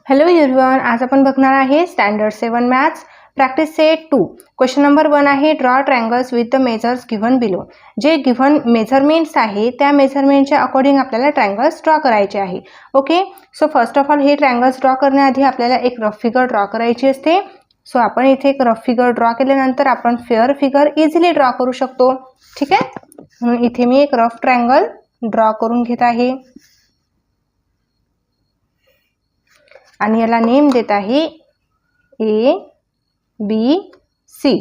Hello everyone, आज आपण बघणार आहे standard 7 maths practice set 2. Question number 1 आहे draw triangles with the measures given below. जे गिव्हन मेजरमेंट्स आहे त्या मेजरमेंटच्या अकॉर्डिंग आपल्याला ट्रायंगल्स ड्रॉ करायचे आहे. Okay, so first of all हे ट्रायंगल्स ड्रॉ करण्याआधी आपल्याला एक रफ फिगर ड्रॉ करायची असते. सो आपण इथे एक रफ फिगर ड्रॉ केल्यानंतर आपण फेअर फिगर इझिली ड्रॉ करू शकतो. ठीक आहे, म्हणून इथे मी एक रफ ट्रायंगल ड्रॉ करून घेत आहे आणि याला नेम देत आहे ए बी सी.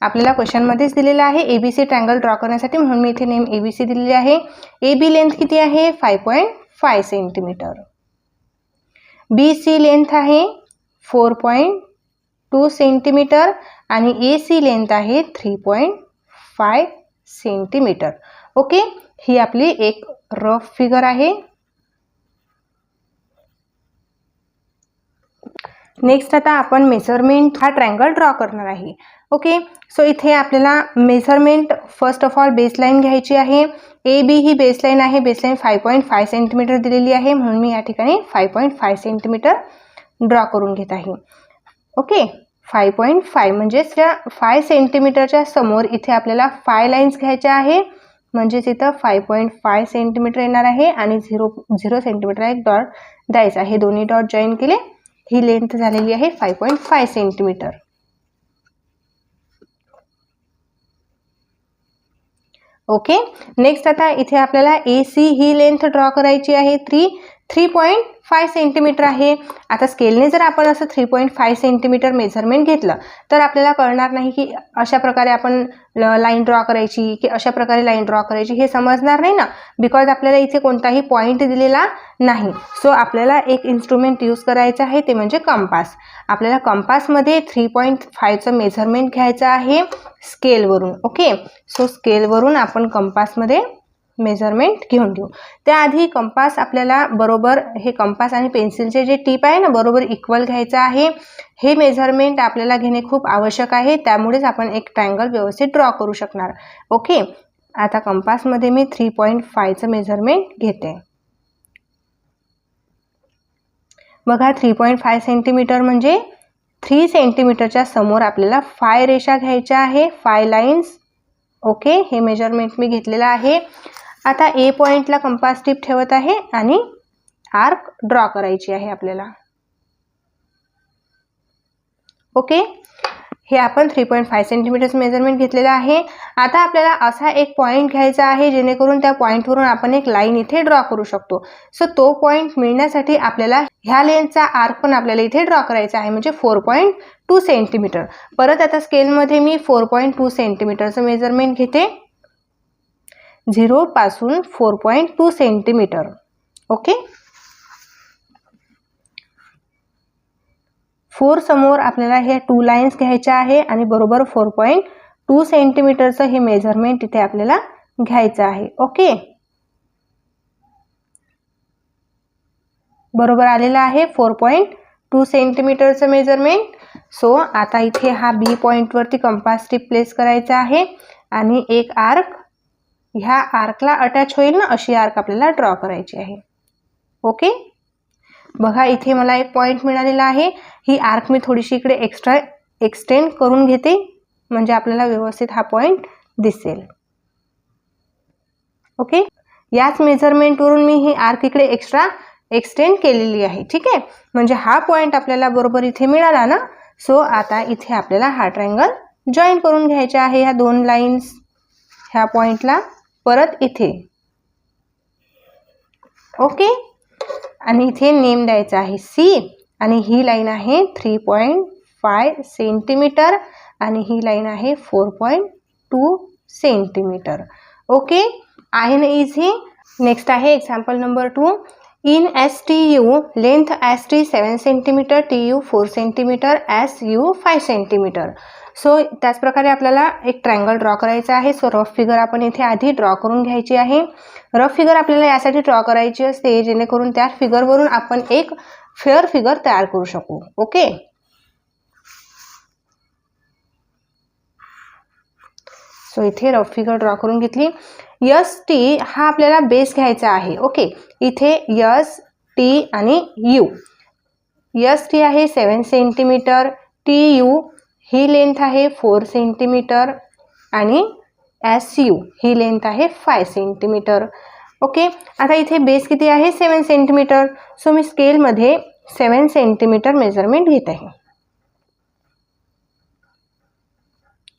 आपल्याला क्वेश्चन मध्येच दिलेला आहे एबीसी ट्रायंगल ड्रॉ करण्यासाठी, म्हणून मी इथे नेम एबीसी दिलेली आहे. ए बी लेंथ किती आहे 5.5 सेंटीमीटर. बी सी लेंथ आहे 4.2 सेंटीमीटर आणि ए सी लेंथ आहे 3.5 सेंटीमीटर. ओके, ही आपली एक रफ फिगर आहे. नेक्स्ट आता आपण मेजरमेंट हा ट्रायंगल ड्रॉ करणार आहे. ओके, सो इथे आपल्याला measurement first of all baseline घ्यायची आहे. ए बी ही बेसलाईन आहे. बेसलाईन 5.5 सेंटीमीटर दिलेली आहे, म्हणून मी या ठिकाणी 5.5 सेंटीमीटर ड्रॉ करून घेत आहे. ओके, 5.5 म्हणजे 5 सेंटीमीटरच्या समोर इथे आपल्याला 5 लाईन्स घ्यायच्या आहे. म्हणजेच इथं 5.5 सेंटीमीटर येणार आहे आणि 0 सेंटीमीटर एक डॉट द्यायचा आहे. दोन्ही डॉट जॉईन केले, ही लेंथ झालेली आहे 5.5 सेंटीमीटर. ओके, नेक्स्ट आता इथे आपल्याला ए सी ही लेंथ ड्रॉ करायची आहे 3.5 सेंटीमीटर आहे. आता स्केलने जर आपण असं 3.5 सेंटीमीटर मेजरमेंट घेतलं तर आपल्याला कळणार नाही की अशा प्रकारे आपण लाईन ड्रॉ करायची की अशा प्रकारे लाईन ड्रॉ करायची, हे समजणार नाही ना, बिकॉज आपल्याला इथे कोणताही पॉईंट दिलेला नाही. सो आपल्याला एक इन्स्ट्रुमेंट यूज करायचं आहे, ते म्हणजे कंपास. आपल्याला कंपासमध्ये 3.5चं मेजरमेंट घ्यायचं आहे स्केलवरून. ओके, सो स्केलवरून आपण कंपासमध्ये मेजरमेंट घेऊन घेऊ. त्याआधी कंपास आपल्याला बरोबर हे कंपास आणि पेन्सिलचे जे टीप आहे ना बरोबर इक्वल घ्यायचं आहे. हे मेजरमेंट आपल्याला घेणे खूप आवश्यक आहे, त्यामुळेच आपण एक ट्रायंगल व्यवस्थित ड्रॉ करू शकणार. ओके, आता कंपासमध्ये मी 3.5चं मेजरमेंट घेते. बघा 3.5 सेंटीमीटर म्हणजे 3 सेंटीमीटरच्या समोर आपल्याला 5 रेषा घ्यायच्या आहे, 5 लाईन्स. ओके, हे मेजरमेंट मी घेतलेलं आहे. आता ए पॉइंटला कंपास टिप ठेवत आहे आणि आर्क ड्रॉ करायची आहे आपल्याला. ओके, हे आपण 3.5 सेंटीमीटरचं मेजरमेंट घेतलेलं आहे. आता आपल्याला असा एक पॉईंट घ्यायचा आहे जेणेकरून त्या पॉईंटवरून आपण एक लाईन इथे ड्रॉ करू शकतो. सो तो पॉईंट मिळण्यासाठी आपल्याला ह्या लेंथचा आर्क पण आपल्याला इथे ड्रॉ करायचा आहे, म्हणजे 4.2 सेंटीमीटर. परत आता स्केलमध्ये मी 4.2 सेंटीमीटरचं मेजरमेंट घेते. 0 पासून 4.2 सेंटीमीटर. ओके, 4 समोर आपल्याला हे 2 लाईन्स घ्यायच्या आहे आणि बरोबर 4.2 सेंटीमीटरचं हे मेजरमेंट इथे आपल्याला घ्यायचं आहे. ओके, बरोबर आलेलं आहे 4.2 सेंटीमीटरचं मेजरमेंट. सो आता इथे हा बी पॉईंटवरती कंपास टिप प्लेस करायचा आहे आणि एक आर्क ह्या आर्कला अटॅच होईल ना अशी आर्क आपल्याला ड्रॉ करायची आहे. ओके, बघा इथे मला एक पॉईंट मिळालेला आहे. ही आर्क मी थोडीशी इकडे एक्स्ट्रा एक्सटेंड करून घेते, म्हणजे आपल्याला व्यवस्थित हा पॉईंट दिसेल. ओके, याच मेजरमेंटवरून मी ही आर्क इकडे एक्स्ट्रा एक्सटेंड केलेली आहे. ठीक आहे, म्हणजे हा पॉईंट आपल्याला बरोबर इथे मिळाला ना. सो आता इथे आपल्याला हा ट्रायंगल जॉईन करून घ्यायचा आहे. ह्या 2 लाईन्स ह्या पॉईंटला परत इथे. ओके, आणि इथे नेम द्यायचा आहे सी आणि ही लाईन आहे 3.5 सेंटीमीटर आणि ही लाईन आहे 4.2 सेंटीमीटर. ओके, आहे ना इझी. नेक्स्ट आहे example number 2. In S T U length S T 7 centimetre, T U 4 centimetre, S U 5 centimetre. So त्याचप्रकारे आपल्याला एक ट्रायंगल ड्रॉ करायचा आहे. सो रफ फिगर आपण इथे आधी ड्रॉ करून घ्यायची आहे. रफ फिगर आपल्याला यासाठी ड्रॉ करायची असते जेणेकरून त्या फिगरवरून आपण एक फेअर फिगर तयार करू शकू. ओके, सो इथे रफ फिगर ड्रॉ करून घेतली. यस टी हा आपल्याला बेस घ्यायचा आहे. ओके, इथे यस टी आणि यू एस टी आहे 7 सेंटीमीटर, टी यू ही लेंथ आहे 4 सेंटीमीटर आणि एस यू ही लेंथ आहे 5 सेंटीमीटर. ओके, आता इथे बेस किती आहे 7 सेंटीमीटर. सो मी स्केलमध्ये 7 सेंटीमीटर मेजरमेंट घेत आहे.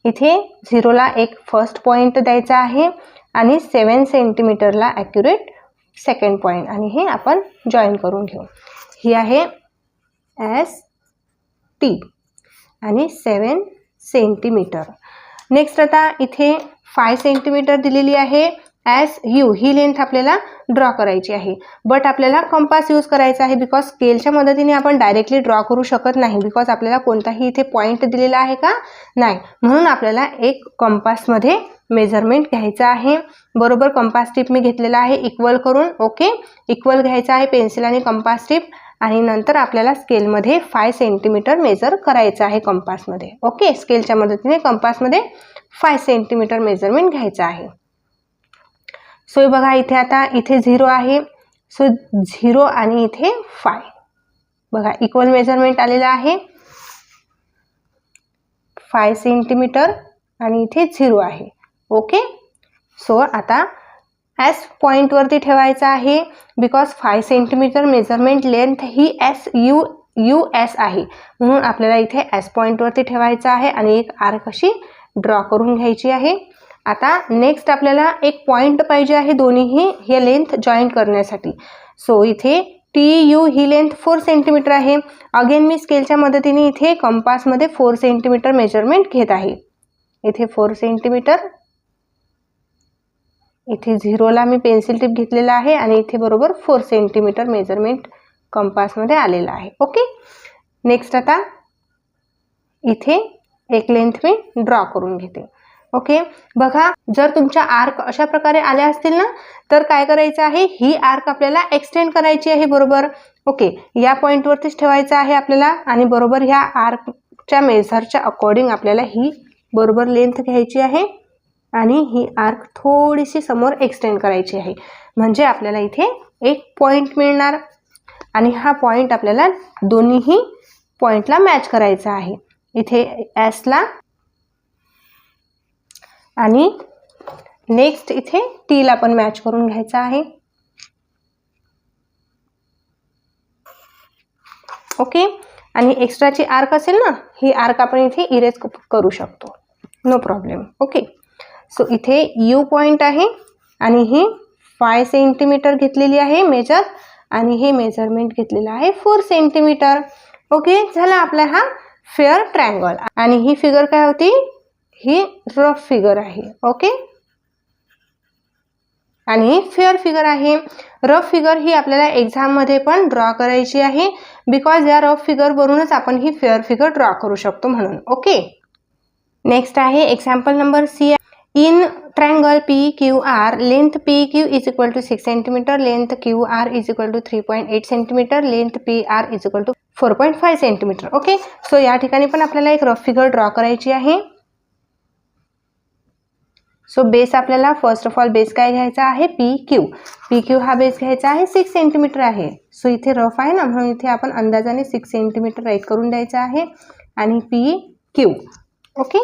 इथे 0ला एक फर्स्ट पॉईंट द्यायचा आहे आणि 7 सेंटीमीटरला ॲक्युरेट सेकंड पॉईंट आणि हे आपण जॉईन करून घेऊ. ही आहे एस टी आणि 7 सेंटीमीटर. नेक्स्ट आता इथे 5 सेंटीमीटर दिलेली आहे. एस यू ही लेंथ आपल्याला ड्रॉ करायची आहे, बट आपल्याला कंपास यूज करायचा आहे बिकॉज स्केलच्या मदतीने आपण डायरेक्टली ड्रॉ करू शकत नाही बिकॉज आपल्याला कोणताही इथे पॉईंट दिलेला आहे का नाही. म्हणून आपल्याला एक कंपासमध्ये मेजरमेंट घ्यायचं आहे. बरोबर कंपास टिप मी घेतलेला आहे इक्वल करून. ओके, इक्वल घ्यायचं आहे पेन्सिल आणि कंपास टिप आणि नंतर आपल्याला स्केलमध्ये 5 सेंटीमीटर मेजर करायचं आहे कंपासमध्ये. ओके, स्केलच्या मदतीने कंपासमध्ये 5 सेंटीमीटर मेजरमेंट घ्यायचं आहे. सो बघा इथे आता इथे 0 आहे. सो 0 आणि इथे 5 बघा इक्वल मेजरमेंट आलेलं आहे 5 सेंटीमीटर आणि इथे 0 आहे. ओके, सो आता एस पॉईंटवरती ठेवायचं आहे because 5 centimetre measurement length he S U U S आहे म्हणून आपल्याला इथे एस पॉईंटवरती ठेवायचं आहे आणि एक आर्क अशी ड्रॉ करून घ्यायची आहे. आता नेक्स्ट आपल्याला एक पॉईंट पाहिजे आहे दोन्हीही हे लेंथ जॉईन करण्यासाठी. सो इथे टी यू ही लेंथ 4 सेंटीमीटर आहे. अगेन मी स्केलच्या मदतीने इथे कंपासमध्ये 4 सेंटीमीटर मेजरमेंट घेत आहे. इथे 4 सेंटीमीटर, इथे 0ला मी पेन्सिल टिप घेतलेला आहे आणि इथे बरोबर 4 सेंटीमीटर मेजरमेंट कंपासमध्ये आलेला आहे. ओके, नेक्स्ट आता इथे एक लेंथ मी ड्रॉ करून घेते. ओके, बघा जर तुमच्या आर्क अशा प्रकारे आल्या असतील ना तर काय करायचं आहे, ही आर्क आपल्याला एक्सटेंड करायची आहे. बरोबर, ओके, या पॉईंटवरतीच ठेवायचं आहे आपल्याला आणि बरोबर ह्या आर्कच्या मेजरच्या अकॉर्डिंग आपल्याला ही बरोबर लेंथ घ्यायची आहे आणि ही आर्क थोडीशी समोर एक्सटेंड करायची आहे म्हणजे आपल्याला इथे एक पॉईंट मिळणार आणि हा पॉईंट आपल्याला दोन्हीही पॉईंटला मॅच करायचा आहे. इथे एसला आणि नेक्स्ट इथे टीला पण मॅच करून घ्यायचा आहे. ओके, आणि एक्स्ट्राची आर्क असेल ना ही आर्क आपण इथे इरेज करू शकतो, नो प्रॉब्लेम. ओके, सो इथे यू पॉईंट आहे आणि ही 5 सेंटीमीटर घेतलेली आहे मेजर आणि हे मेजरमेंट घेतलेलं आहे 4 सेंटीमीटर. ओके, झाला आपला हा फेअर ट्रायंगल आणि ही फिगर काय होती, ही रफ फिगर आहे. ओके, आणि फेअर फिगर आहे. रफ फिगर ही आपल्याला एक्झाममध्ये पण ड्रॉ करायची आहे बिकॉज या रफ फिगरवरूनच आपण ही फेअर फिगर ड्रॉ करू शकतो म्हणून. ओके, नेक्स्ट आहे example number C. In triangle P Q R length P Q is equal to 6 centimetre, length Q R is equal to 3.8 centimetre, length P R is equal to 4.5 centimetre. Okay, so या ठिकाणी पण आपल्याला एक rough figure draw करायची आहे. So base आपल्याला first of all base काय घ्यायचा आहे, पी क्यू. पी क्यू हा बेस घ्यायचा आहे 6 सेंटीमीटर आहे. सो इथे रफ आहे ना म्हणून इथे आपण अंदाजाने 6 सेंटीमीटर राईट करून द्यायचा आहे आणि पी क्यू. ओके,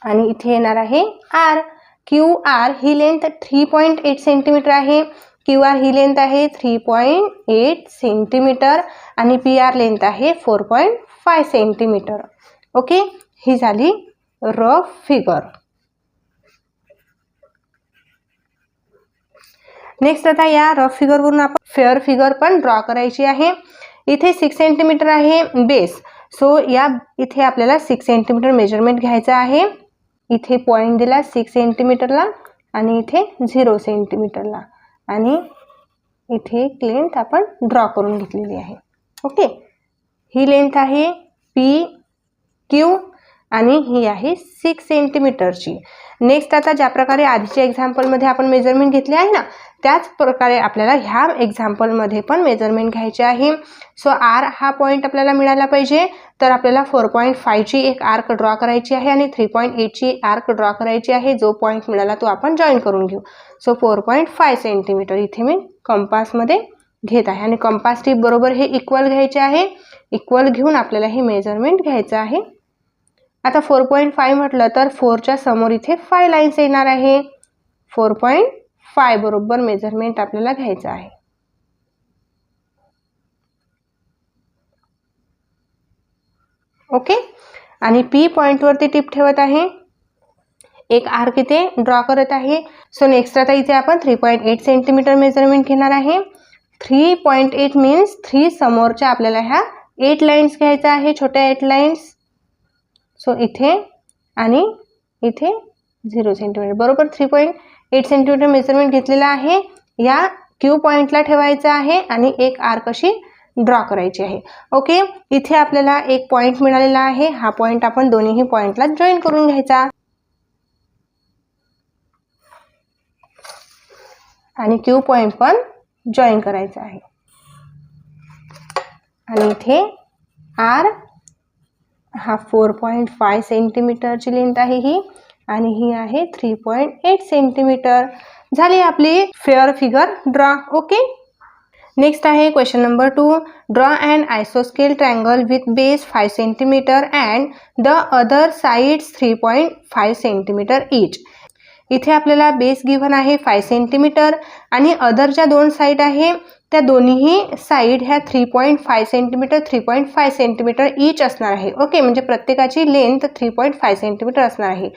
आणि इथे येणार आहे आर. क्यू आर ही लेंथ 3.8 सेंटीमीटर आहे. क्यू आर ही लेंथ आहे 3.8 सेंटीमीटर आणि पी आर लेंथ आहे 4.5 सेंटीमीटर. ओके, ही झाली रफ फिगर. नेक्स्ट आता या रफ फिगरवरून आपण फेअर फिगर पण ड्रॉ करायची आहे. इथे 6 सेंटीमीटर आहे बेस. सो या इथे आपल्याला 6 सेंटीमीटर मेजरमेंट घ्यायचं आहे. इथे पॉईंट दिला 6 सेंटीमीटरला आणि इथे 0 सेंटीमीटरला आणि इथे एक लेंथ आपण ड्रॉ करून घेतलेली आहे. ओके, ही लेंथ आहे पी क्यू आणि ही आहे 6 सेंटीमीटरची. नेक्स्ट आता ज्या प्रकारे आधीच्या एक्झाम्पलमध्ये आपण मेजरमेंट घेतले आहे ना, त्याच प्रकारे आपल्याला ह्या एक्झाम्पलमध्ये पण मेजरमेंट घ्यायचे आहे. सो आर हा पॉईंट आपल्याला मिळाला पाहिजे, तर आपल्याला 4.5ची एक आर्क ड्रॉ करायची आहे आणि 3.8ची आर्क ड्रॉ करायची आहे. जो पॉईंट मिळाला तो आपण जॉईन करून घेऊ. सो 4.5 सेंटीमीटर इथे मी कंपासमध्ये घेत आहे आणि कंपास टिप बरोबर हे इक्वल घ्यायचे आहे. इक्वल घेऊन आपल्याला हे मेजरमेंट घ्यायचं आहे. आता 4.5 म्हटलं तर 4च्या समोर इथे 5 लाईन्स येणार आहे. 4.5 बरोबर मेजरमेंट आपल्याला घ्यायचं आहे. ओके, आणि पी पॉईंटवरती टिप ठेवत आहे. एक आर्क इथे ड्रॉ करत आहे. सो नेक्स्ट आता इथे आपण 3.8 सेंटीमीटर मेजरमेंट घेणार आहे. 3.8 मीन्स 3 समोरच्या आपल्याला ह्या 8 लाईन्स घ्यायच्या आहे, छोट्या 8 लाईन्स. सो इथे आणि इथे 0 सेंटीमीटर बरोबर 3.8 सेंटीमीटर मेजरमेंट घेतलेला आहे. या क्यू पॉईंटला ठेवायचं आहे आणि एक आर्क अशी ड्रॉ करायची आहे. ओके, इथे आपल्याला एक पॉईंट मिळालेला आहे. हा पॉईंट आपण दोन्ही पॉईंटला जॉईन करून घ्यायचा आणि क्यू पॉईंट पण जॉईन करायचा आहे. आणि इथे आर हा 4.5 सेंटीमीटरची लेंथ आहे ही, आणि ही आहे 3.8 सेंटीमीटर. झाली आपली fair figure draw. Okay, next आहे क्वेश्चन नंबर 2. ड्रॉ अँड आयसोस्केल triangle with base 5 centimetre and the other sides 3.5 centimetre each. इथे आपल्याला बेस गिव्हन आहे 5 सेंटीमीटर आणि अदर ज्या दोन साईड आहे त्या दोन्हीही साईड ह्या 3.5 सेंटीमीटर 3.5 सेंटीमीटर इच असणार आहे. ओके, म्हणजे प्रत्येकाची लेंथ 3.5 सेंटीमीटर असणार आहे.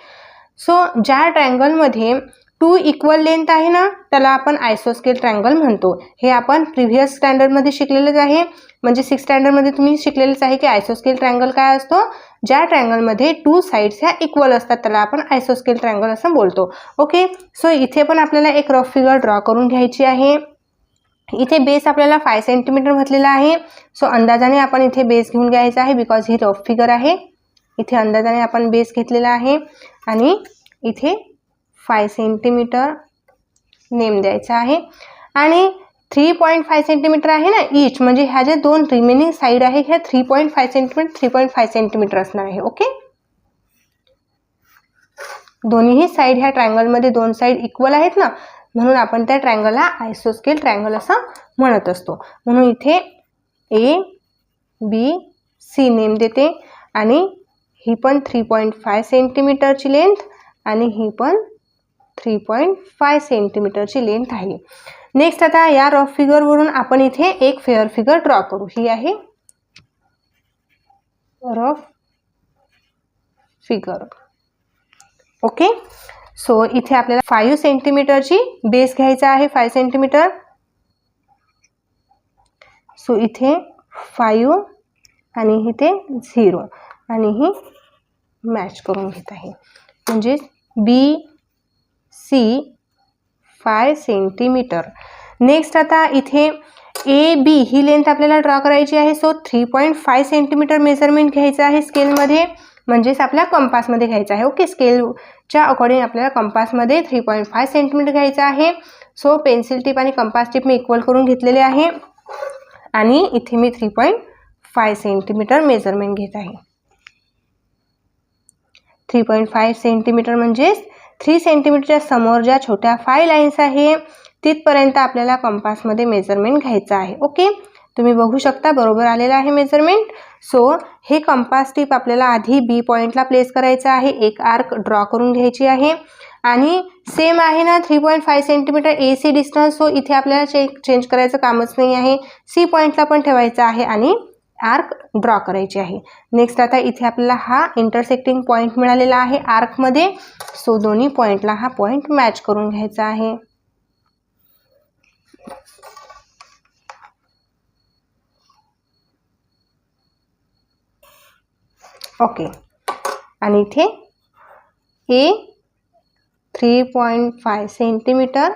सो ज्या ट्रायंगलमध्ये 2 इक्वल लेंथ आहे ना, त्याला आपण आयसोस्केल ट्रायंगल म्हणतो. हे आपण प्रिव्हियस स्टँडर्डमध्ये शिकलेलंच आहे. म्हणजे 6th स्टँडर्डमध्ये तुम्ही शिकलेलंच आहे की आयसोस्केल ट्रायंगल काय असतो. ज्या ट्रायंगलमध्ये 2 साइड्स ह्या इक्वल असतात त्याला आपण आयसोस्केल ट्रायंगल असं बोलतो. ओके, सो इथे पण आपल्याला एक रफ फिगर ड्रॉ करून घ्यायची आहे. इथे बेस आपल्याला 5 सेंटीमीटर म्हटलेला आहे. सो अंदाजाने आपण इथे बेस घेऊन घ्यायचा आहे, बिकॉज ही रफ फिगर आहे. इथे अंदाजाने आपण बेस घेतलेला आहे आणि इथे 5 सेंटीमीटर नेम द्यायचा आहे. आणि 3.5 सेंटीमीटर आहे ना इच, म्हणजे ह्या ज्या दोन रिमेनिंग साईड आहे ह्या 3.5 सेंटीमीटर 3.5 सेंटीमीटर असणार आहे. ओके, दोन्ही साईड ह्या ट्रायंगलमध्ये दोन साईड इक्वल आहेत ना, म्हणून आपण त्या ट्रायंगलला आयसोस्केल ट्रायंगल असं म्हणत असतो. म्हणून इथे ए बी सी नेम देते आणि ही पण 3.5 सेंटीमीटरची लेंथ आणि ही पण 3.5 सेंटीमीटरची लेंथ आहे. नेक्स्ट आता या रफ फिगरवरून आपण इथे एक फेअर फिगर ड्रॉ करू. ही आहे रफ फिगर. ओके, सो इथे आपल्याला 5 सेंटीमीटरची बेस घ्यायचा आहे. 5 सेंटीमीटर. सो इथे 5 आणि इथे 0 आणि ही मॅच करून घेत आहे. म्हणजे बी सी 5 सेंटीमीटर. नेक्स्ट आता इथे ए बी ही लेंथ आपल्याला ड्रॉ करायची आहे. सो 3.5 सेंटीमीटर मेजरमेंट घ्यायचं आहे स्केलमध्ये, म्हणजेच आपल्या कंपासमध्ये घ्यायचं आहे. ओके, स्केलच्या अकॉर्डिंग आपल्याला कंपासमध्ये 3.5 सेंटीमीटर घ्यायचं आहे. सो पेन्सिल टिप आणि कंपास टिप मी इक्वल करून घेतलेले आहे आणि इथे मी 3.5 सेंटीमीटर मेजरमेंट घेत आहे. 3.5 सेंटीमीटर म्हणजेच 3 सेंटीमीटरच्या समोर ज्या छोट्या 5 लाईन्स आहे तिथपर्यंत आपल्याला कंपासमध्ये मेजरमेंट घ्यायचं आहे. ओके, तुम्ही बघू शकता बरोबर आलेलं आहे मेजरमेंट. सो हे कंपास टिप आपल्याला आधी बी पॉईंटला प्लेस करायचं आहे. एक आर्क ड्रॉ करून घ्यायची आहे आणि सेम आहे ना 3.5 centimetre A C distance. So इथे आपल्याला चेंज करायचं कामच नाही आहे. सी पॉईंटला पण ठेवायचं आहे आणि आर्क ड्रॉ करायची आहे. नेक्स्ट आता इथे आपल्याला हा इंटरसेक्टिंग पॉईंट मिळालेला आहे आर्कमध्ये. सो दोन्ही पॉईंटला हा पॉईंट मॅच करून घ्यायचा आहे. ओके, आणि इथे ए 3.5 सेंटीमीटर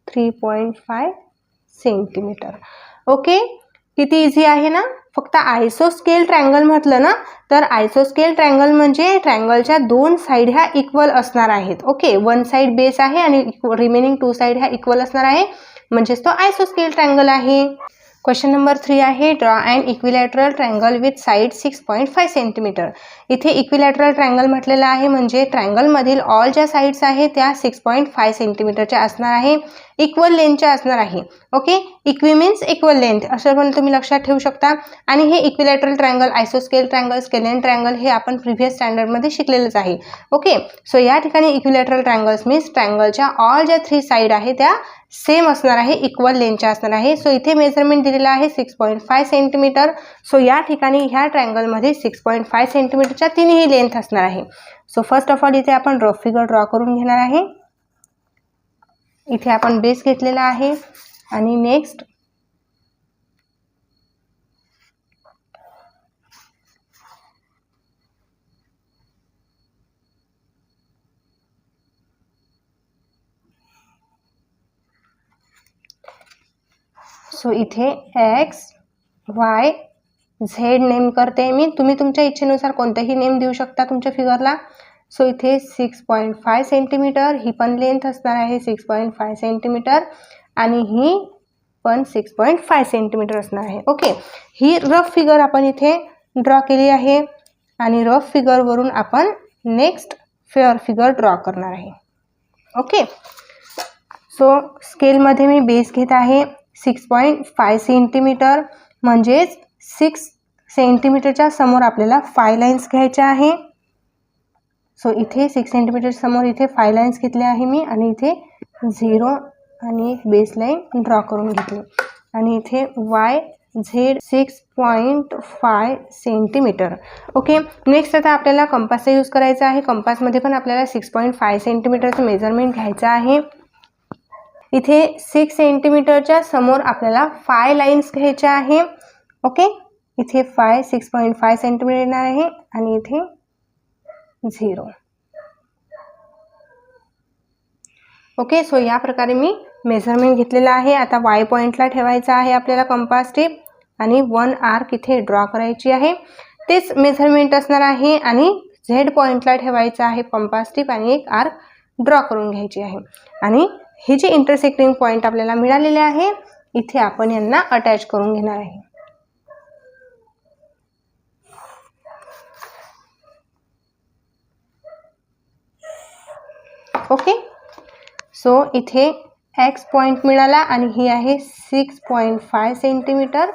3.5 सेंटीमीटर. ओके, किती इझी आहे ना. फक्त आयसोस्केल ट्रायंगल म्हटलं ना तर आयसोस्केल ट्रायंगल म्हणजे ट्रायंगलच्या दोन साईड ह्या इक्वल असणार आहेत. ओके, वन साईड बेस आहे आणि रिमेनिंग टू साईड ह्या इक्वल असणार आहे, म्हणजेच तो आयसोस्केल ट्रायंगल आहे. क्वेश्चन नंबर 3 आहे draw and equilateral triangle with side 6.5 centimetre. इथे इक्विलॅटरल ट्रायंगल म्हटलेलं आहे म्हणजे ट्रायंगलमधील ऑल ज्या साईड्स आहे त्या 6.5 सेंटीमीटरच्या असणार आहे, इक्वल लेंथच्या असणार आहे. Okay, equi means equal length असं पण तुम्ही लक्षात ठेवू शकता. आणि हे इक्विलॅटरल ट्रायंगल, आयसोस्केल ट्रायंगल, स्केलेन ट्रायंगल हे आपण प्रिव्हियस स्टँडर्डमध्ये शिकलेलंच आहे. ओके, सो या ठिकाणी इक्विलॅटरल ट्रायंगल्स मीन्स ट्रायंगलच्या ऑल ज्या 3 साईड आहे त्या सेम असणार आहे, इक्वल लेंथच्या असणार आहे. सो इथे मेजरमेंट दिलेलं आहे 6.5 सेंटीमीटर. सो या ठिकाणी ह्या ट्रायंगलमध्ये 6.5 सेंटीमीटरच्या तिन्ही लेंथ असणार आहे. सो फर्स्ट ऑफ ऑल इथे आपण रफ फिगर ड्रॉ करून घेणार आहे. इथे आपण बेस घेतलेला आहे आणि नेक्स्ट सो इथे एक्स वाय झेड नेम करते मी. तुम्ही तुमच्या इच्छेनुसार कोणतेही नेम देऊ शकता तुमच्या फिगरला. सो इथे 6.5 सेंटीमीटर ही पण लेंथ असणार आहे 6.5 सेंटीमीटर आणि ही पण 6.5 सेंटीमीटर असणार आहे. ओके, ही रफ फिगर आपण इथे ड्रॉ केली आहे आणि रफ फिगरवरून आपण नेक्स्ट फेअर फिगर ड्रॉ करणार आहे. ओके, सो स्केलमध्ये मी बेस घेत आहे 6.5 सेंटीमीटर, म्हणजेच 6 सेंटीमीटरच्या समोर आपल्याला 5 लाईन्स घ्यायच्या आहे. सो इथे 6 सेंटीमीटर समोर इथे 5 लाईन्स घेतले आहे मी आणि इथे 0 आणि एक बेस लाईन ड्रॉ करून घेतली आणि इथे Y Z 6.5 centimetre. Okay, next आता आपल्याला कंपासचा यूज करायचा आहे. कंपासमध्ये पण आपल्याला 6.5 सेंटीमीटरचं मेजरमेंट घ्यायचं आहे. इथे 6 सेंटीमीटरच्या समोर आपल्याला 5 लाईन्स घ्यायच्या आहे. ओके, इथे 6.5 सेंटीमीटर येणार आहे आणि इथे 0. ओके, सो या प्रकारे मी मेजरमेंट घेतलेला आहे. आता वाय पॉईंटला ठेवायचा आहे आपल्याला कंपास टिप आणि 1 आर्क इथे ड्रॉ करायची आहे, तेच मेजरमेंट असणार आहे. आणि झेड पॉईंटला ठेवायचं आहे कंपास टिप आणि एक आर्क ड्रॉ करून घ्यायची आहे. आणि हे जे इंटरसेक्टिंग पॉईंट आपल्याला मिळालेले आहे इथे आपण यांना अटॅच करून घेणार आहे. ओके, सो इथे एक्स पॉईंट मिळाला आणि ही आहे 6.5 सेंटीमीटर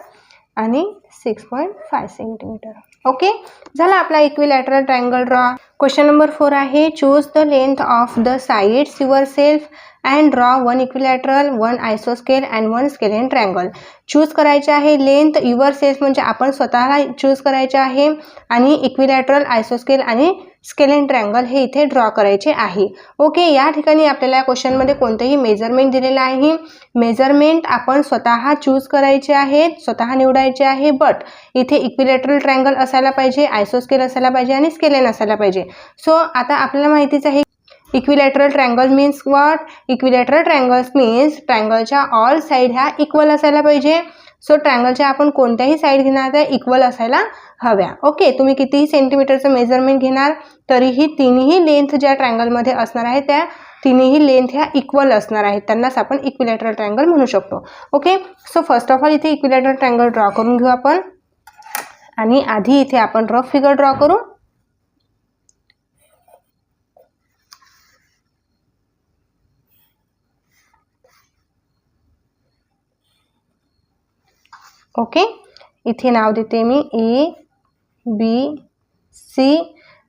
आणि 6.5 सेंटीमीटर. ओके, झाला आपला equilateral triangle draw. Question number 4 आहे choose the length of the sides yourself and draw 1 equilateral 1 आयसोस्केल अँड 1 स्केलेन ट्रायंगल. चूज करायचे आहे लेंथ युअर सेल्फ म्हणजे आपण स्वतःला चूज करायचे आहे आणि इक्विलॅटरल, आयसोस्केल आणि स्केलेन ट्रायंगल हे इथे ड्रॉ करायचे आहे. ओके, या ठिकाणी आपल्याला क्वेश्चनमध्ये कोणतेही मेजरमेंट दिलेलं आहे. मेजरमेंट आपण स्वतः चूज करायचे आहेत, स्वतः निवडायचे आहे. बट इथे इक्विलॅटरल ट्रायंगल असायला पाहिजे, आयसोस्केल असायला पाहिजे आणि स्केलेन असायला पाहिजे. सो आता आपल्याला माहितीच आहे equilateral triangle means what. Equilateral triangles means ट्रायंगलच्या ऑल साईड ह्या इक्वल असायला पाहिजे. सो ट्रायंगलच्या आपण कोणत्याही साईड घेणार त्या इक्वल असायला हव्या. ओके, तुम्ही कितीही सेंटीमीटरचं मेजरमेंट घेणार तरीही तिन्ही लेंथ ज्या ट्रायंगलमध्ये असणार आहे त्या तिन्ही लेंथ ह्या इक्वल असणार आहेत, त्यांनाच आपण इक्विलॅटरल ट्रायंगल म्हणू शकतो. Okay, so first of all इथे इक्विलॅटरल ट्रायंगल ड्रॉ करून घेऊ आपण आणि आधी इथे आपण रफ फिगर ड्रॉ करू. ओके, इथे नाव देते मी ABC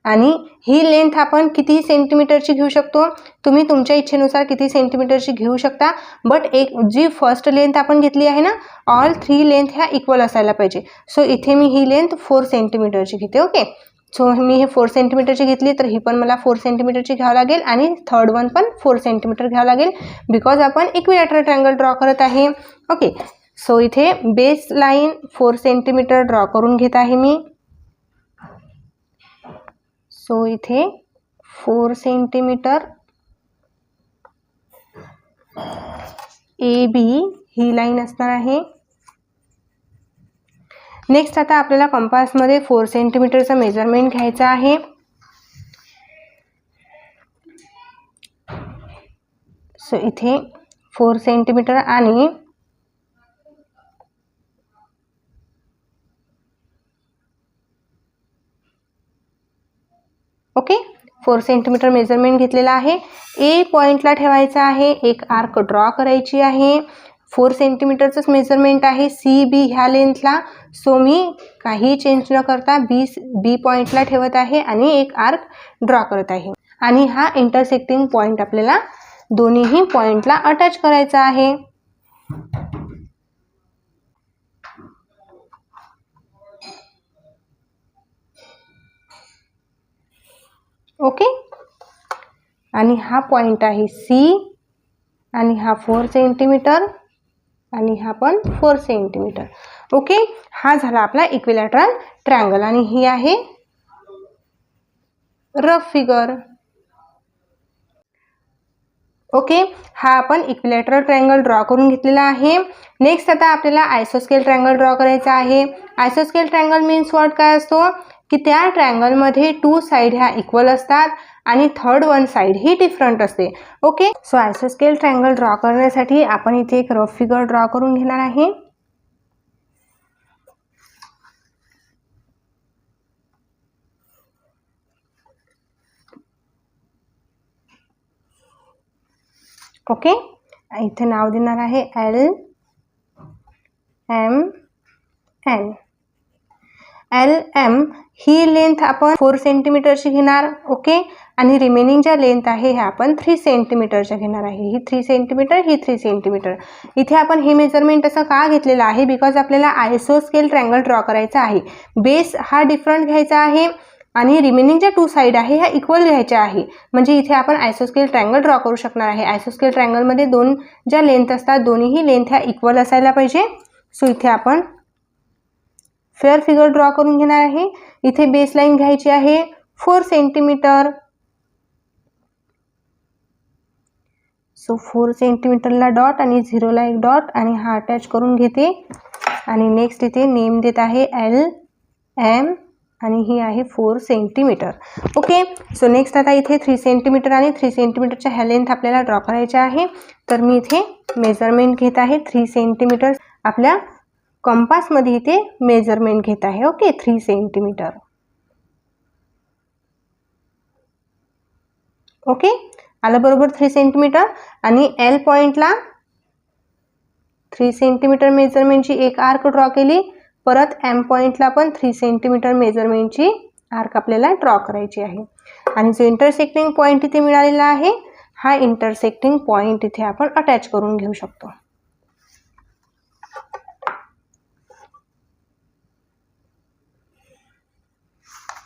आणि ही लेंथ आपण किती सेंटीमीटरची घेऊ शकतो, तुम्ही तुमच्या इच्छेनुसार किती सेंटीमीटरची घेऊ शकता. बट एक जी फर्स्ट लेंथ आपण घेतली आहे ना, ऑल 3 लेंथ ह्या इक्वल असायला पाहिजे. सो इथे मी ही लेंथ 4 सेंटीमीटरची घेते. ओके, सो मी हे 4 सेंटीमीटरची घेतली तर ही पण मला 4 सेंटीमीटरची घ्यावं लागेल आणि थर्ड वन पण 4 सेंटीमीटर घ्यावं लागेल बिकॉज आपण इक्विलॅटरल ट्रायंगल ड्रॉ करत आहे. ओके, सो इथे बेस लाईन 4 सेंटीमीटर ड्रॉ करून घेत आहे मी. सो इथे 4 सेंटीमीटर AB ही लाईन असणार आहे. नेक्स्ट आता आपल्याला कंपासमध्ये 4 सेंटीमीटरचं मेजरमेंट घ्यायचं आहे. सो इथे 4 सेंटीमीटर आणि ओके 4 सेंटीमीटर मेजरमेंट घेतलेला आहे. ए पॉईंटला ठेवायचा आहे, एक आर्क ड्रॉ करायची आहे. 4 सेंटीमीटरचंच मेजरमेंट आहे सी बी ह्या लेंथला. सो मी काही चेंज न करता बी पॉईंटला ठेवत आहे आणि एक आर्क ड्रॉ करत आहे. आणि हा इंटरसेक्टिंग पॉईंट आपल्याला दोन्हीही पॉईंटला अटॅच करायचा आहे. ओके, आणि हा पॉईंट आहे सी आणि हा 4 सेंटीमीटर आणि हा पण 4 सेंटीमीटर. ओके, हा झाला आपला इक्विलॅटरल ट्रायंगल आणि ही आहे रफ फिगर. ओके, हा आपण इक्विलॅटरल ट्रायंगल ड्रॉ करून घेतलेला आहे. नेक्स्ट आता आपल्याला आयसोस्केल ट्रायंगल ड्रॉ करायचा आहे. आयसोस्केल ट्रायंगल मीन्स व्हॉट काय असतो की त्या ट्रायंगलमध्ये 2 साईड ह्या इक्वल असतात आणि थर्ड 1 साईड ही डिफरंट असते. ओके, सो आयसोस्केल ट्रायंगल ड्रॉ करण्यासाठी आपण इथे एक रफ फिगर ड्रॉ करून घेणार आहे. ओके, इथे नाव देणार आहे L M N. L M ही लेंथ आपण 4 सेंटीमीटरची घेणार. ओके, आणि रिमेनिंग ज्या लेंथ आहे ह्या आपण 3 सेंटीमीटरच्या घेणार आहे. ही 3 सेंटीमीटर, ही 3 सेंटीमीटर. इथे आपण हे मेजरमेंट असं का घेतलेलं आहे बिकॉज आपल्याला आयसोस्केल ट्रायंगल ड्रॉ करायचा आहे. बेस हा डिफरंट घ्यायचा आहे आणि रिमेनिंग ज्या 2 साईड आहे ह्या इक्वल घ्यायच्या आहे. म्हणजे इथे आपण आयसोस्केल ट्रायंगल ड्रॉ करू शकणार आहे. आयसोस्केल ट्रायंगलमध्ये 2 ज्या लेंथ असतात दोन्हीही लेंथ ह्या इक्वल असायला पाहिजे. सो इथे आपण फेअर फिगर ड्रॉ करून घेणार आहे. इथे बेस लाईन घ्यायची आहे 4 सेंटीमीटर. सो 4 सेंटीमीटरला डॉट आणि 0ला एक डॉट आणि हा अटॅच करून घेते. आणि नेक्स्ट इथे नेम देत आहे एल एम आणि ही आहे 4 सेंटीमीटर. ओके, सो नेक्स्ट आता इथे 3 सेंटीमीटर आणि 3 सेंटीमीटरच्या ह्या लेंथ आपल्याला ड्रॉ करायच्या आहे. तर मी इथे मेजरमेंट घेत आहे 3 सेंटीमीटर. आपल्या कंपासमध्ये इथे मेजरमेंट घेत आहे. Okay, 3 centimetre. ओके, आलं बरोबर 3 सेंटीमीटर. आणि एल पॉईंटला 3 सेंटीमीटर मेजरमेंटची एक आर्क ड्रॉ केली. परत एम पॉईंटला पण 3 सेंटीमीटर मेजरमेंटची आर्क आपल्याला ड्रॉ करायची आहे. आणि जो इंटरसेक्टिंग पॉईंट इथे मिळालेला आहे हा इंटरसेक्टिंग पॉईंट इथे आपण अटॅच करून घेऊ शकतो.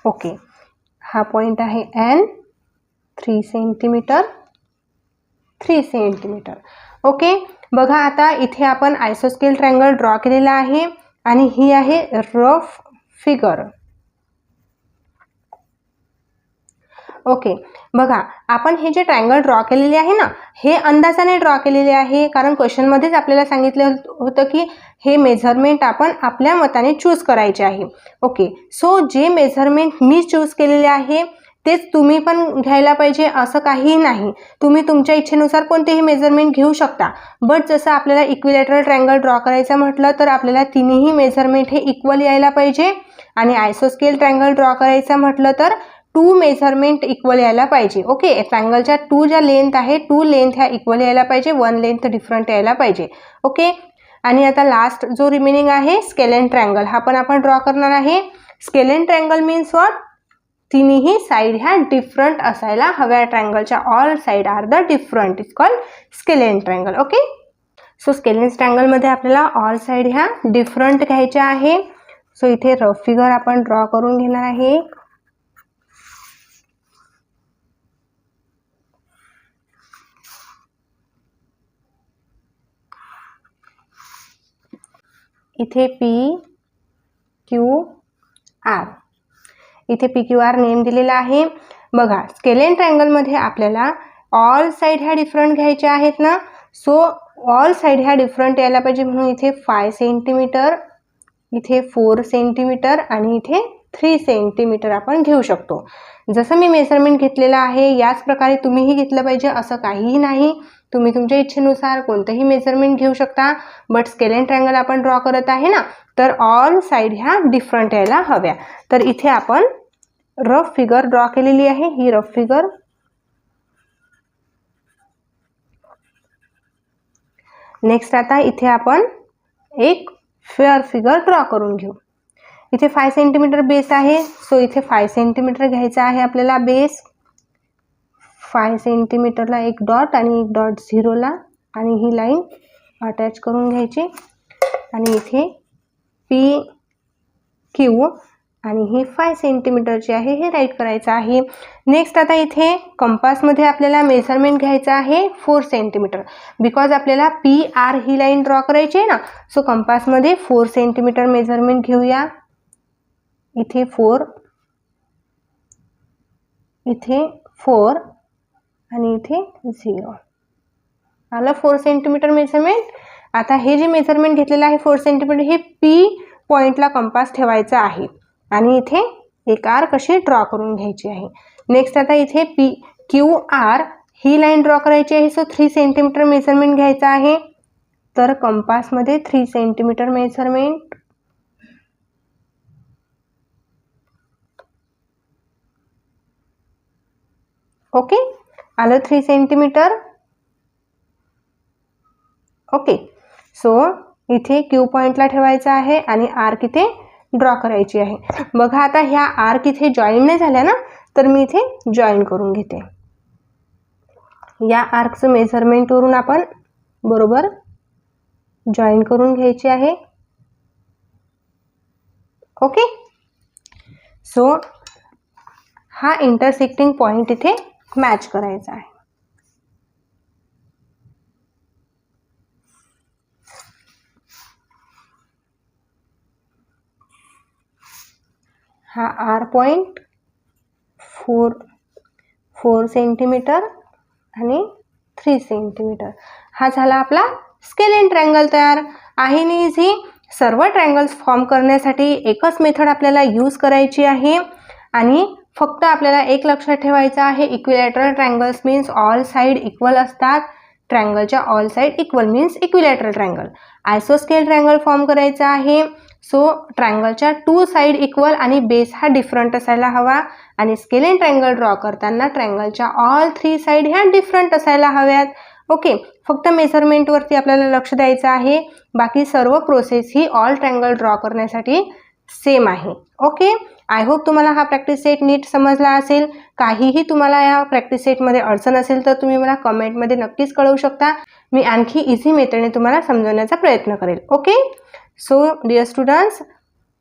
ओके, हा पॉईंट आहे एन 3 सेंटीमीटर 3 सेंटीमीटर. ओके, बघा आता इथे आपण आयसोस्केल ट्रायंगल ड्रॉ केलेला आहे आणि ही आहे रफ फिगर. ओके, बघा आपण हे जे ट्रायंगल ड्रॉ केलेले आहे ना हे अंदाजाने ड्रॉ केलेले आहे कारण क्वेश्चनमध्येच आपल्याला सांगितलं होतं की हे मेजरमेंट आपण आपल्या मताने चूज करायचे आहे. ओके, सो जे मेजरमेंट मी चूज केलेले आहे तेच तुम्ही पण घ्यायला पाहिजे असं काही नाही. तुम्ही तुमच्या इच्छेनुसार कोणतेही मेजरमेंट घेऊ शकता. बट जसं आपल्याला इक्विलॅटरल ट्रायंगल ड्रॉ करायचं म्हटलं तर आपल्याला तिन्ही मेजरमेंट हे इक्वल यायला पाहिजे. आणि आयसोस्केल ट्रायंगल ड्रॉ करायचं म्हटलं तर 2 मेजरमेंट इक्वल यायला पाहिजे. ओके, ट्रायंगलच्या 2 ज्या लेंथ आहे 2 लेंथ ह्या इक्वल यायला पाहिजे, 1 लेंथ डिफरंट यायला पाहिजे. ओके, आणि आता लास्ट जो रिमेनिंग आहे स्केलेन ट्रायंगल हा पण आपण ड्रॉ करणार आहे. स्केलेन ट्रायंगल मीन्स व्हॉट, तिन्ही साईड ह्या डिफरंट असायला हव्या. ट्रायंगलच्या all side are the different, is called scalene triangle. Okay, so scalene ट्रायंगलमध्ये आपल्याला ऑल साईड ह्या डिफरंट घ्यायच्या आहे. सो इथे रफ फिगर आपण ड्रॉ करून घेणार आहे. इथे पी क्यू आर, इथे पी क्यू आर नेम दिलेला आहे. बघा स्केलेन ट्रायंगलमध्ये आपल्याला ऑल साईड ह्या डिफरंट घ्यायच्या आहेत ना. सो ऑल साईड ह्या डिफरंट यायला पाहिजे म्हणून इथे 5 सेंटीमीटर इथे 4 सेंटीमीटर आणि इथे 3 सेंटीमीटर आपण घेऊ शकतो. जसं मी मेजरमेंट घेतलेलं आहे याच प्रकारे तुम्हीही घेतलं पाहिजे असं काहीही नाही. तुम्ही तुमच्या इच्छेनुसार कोणतंही मेजरमेंट घेऊ शकता. बट स्केल अँड ट्रायंगल आपण ड्रॉ करत आहे ना, तर ऑल साईड ह्या डिफरंट यायला हव्या. तर इथे आपण रफ फिगर ड्रॉ केलेली आहे. ही रफ फिगर. नेक्स्ट आता इथे आपण एक फेअर फिगर ड्रॉ करून घेऊ. इथे 5 सेंटीमीटर बेस आहे. सो इथे 5 सेंटीमीटर घ्यायचा आहे आपल्याला बेस. 5 सेंटीमीटरला एक डॉट आणि एक डॉट 0ला आणि ही लाईन अटॅच करून घ्यायची आणि इथे पी क्यू आणि ही 5 सेंटीमीटरची आहे हे राईट करायचं आहे. नेक्स्ट आता इथे कंपासमध्ये आपल्याला मेजरमेंट घ्यायचं आहे 4 सेंटीमीटर. बिकॉज आपल्याला पी आर ही लाईन ड्रॉ करायची आहे ना, सो कंपासमध्ये 4 सेंटीमीटर मेजरमेंट घेऊया. इथे 4, इथे 4 आणि इथे 0 आलं 4 सेंटीमीटर मेजरमेंट. आता हे जे मेजरमेंट घेतलेलं आहे 4 सेंटीमीटर हे पी पॉईंटला कंपास ठेवायचा आहे आणि इथे एक आर कशी ड्रॉ करून घ्यायची आहे. नेक्स्ट आता इथे पी क्यू आर ही लाईन ड्रॉ करायची आहे. सो 3 सेंटीमीटर मेजरमेंट घ्यायचा आहे. तर कंपासमध्ये 3 सेंटीमीटर मेजरमेंट. ओके, आलं 3 सेंटीमीटर. ओके, सो इथे क्यू पॉईंटला ठेवायचा आहे आणि आर्क इथे ड्रॉ करायची आहे. बघा आता ह्या आर्क इथे जॉईन नाही झाल्या ना, तर मी इथे जॉईन करून घेते. या आर्कचं मेजरमेंटवरून आपण बरोबर जॉईन करून घ्यायची आहे. ओके, सो हा इंटरसेक्टिंग पॉईंट इथे मॅच करायचा आहे. हा आर पॉईंट 4 सेंटीमीटर आणि 3 सेंटीमीटर हा झाला आपला स्केल अँड ट्रायंगल तयार आहे. ना इझी. सर्व ट्रायंगल्स फॉर्म करण्यासाठी एकच मेथड आपल्याला यूज करायची आहे आणि फक्त आपल्याला एक लक्षात ठेवायचं आहे, equilateral triangles means all side equal असतात. ट्रायंगलच्या all side equal means equilateral triangle. आयसोस्केल ट्रायंगल फॉर्म करायचा आहे. सो ट्रायंगलच्या 2 साइड इक्वल आणि बेस हा डिफरंट असायला हवा आणि स्केल अँड ट्रायंगल ड्रॉ करताना ट्रायंगलच्या ऑल 3 साइड ह्या डिफरंट असायला हव्यात. ओके, फक्त मेजरमेंटवरती आपल्याला लक्ष द्यायचं आहे. बाकी सर्व प्रोसेस ही ऑल ट्रायंगल ड्रॉ करण्यासाठी सेम आहे. ओके, आय होप तुम्हाला हा प्रॅक्टिस सेट नीट समजला असेल. काहीही तुम्हाला या प्रॅक्टिस सेटमध्ये अडचण असेल तर तुम्ही मला कमेंटमध्ये नक्कीच कळवू शकता. मी आणखी इझी मेथडने तुम्हाला समजवण्याचा प्रयत्न करेल. ओके, सो डिअर स्टुडंट्स,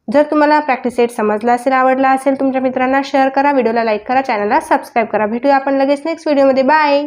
जर तुम्हाला प्रॅक्टिस सेट समजला असेल, आवडला असेल, तुमच्या मित्रांना शेअर करा, व्हिडिओला लाईक करा, चॅनलला सबस्क्राईब करा. भेटूया आपण लगेच नेक्स्ट व्हिडिओमध्ये. बाय.